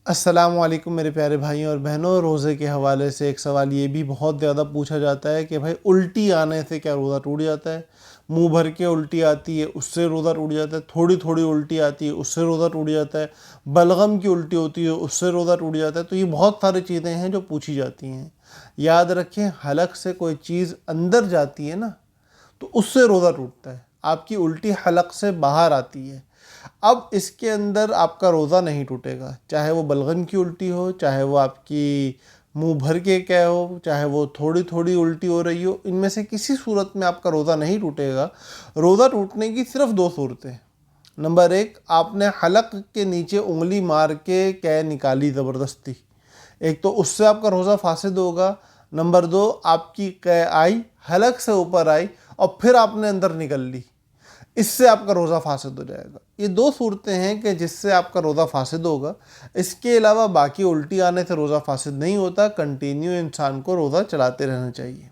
السلام علیکم میرے پیارے بھائیوں اور بہنوں، روزے کے حوالے سے ایک سوال یہ بھی بہت زیادہ پوچھا جاتا ہے کہ بھائی الٹی آنے سے کیا روزہ ٹوٹ جاتا ہے؟ منہ بھر کے الٹی آتی ہے اس سے روزہ ٹوٹ جاتا ہے، تھوڑی تھوڑی الٹی آتی ہے اس سے روزہ ٹوٹ جاتا ہے، بلغم کی الٹی ہوتی ہے اس سے روزہ ٹوٹ جاتا ہے۔ تو یہ بہت ساری چیزیں ہیں جو پوچھی جاتی ہیں۔ یاد رکھیں، حلق سے کوئی چیز اندر جاتی ہے نا تو اس سے روزہ ٹوٹتا ہے۔ آپ کی الٹی حلق سے باہر آتی ہے، اب اس کے اندر آپ کا روزہ نہیں ٹوٹے گا، چاہے وہ بلغم کی الٹی ہو، چاہے وہ آپ کی منہ بھر کے کیا ہو، چاہے وہ تھوڑی تھوڑی الٹی ہو رہی ہو، ان میں سے کسی صورت میں آپ کا روزہ نہیں ٹوٹے گا۔ روزہ ٹوٹنے کی صرف دو صورتیں۔ نمبر ایک، آپ نے حلق کے نیچے انگلی مار کے قے نکالی زبردستی، ایک تو اس سے آپ کا روزہ فاسد ہوگا۔ نمبر دو، آپ کی قے آئی، حلق سے اوپر آئی اور پھر آپ نے اندر نکل لی، اس سے آپ کا روزہ فاسد ہو جائے گا۔ یہ دو صورتیں ہیں کہ جس سے آپ کا روزہ فاسد ہوگا۔ اس کے علاوہ باقی الٹی آنے سے روزہ فاسد نہیں ہوتا۔ کنٹینیو انسان کو روزہ چلاتے رہنا چاہیے۔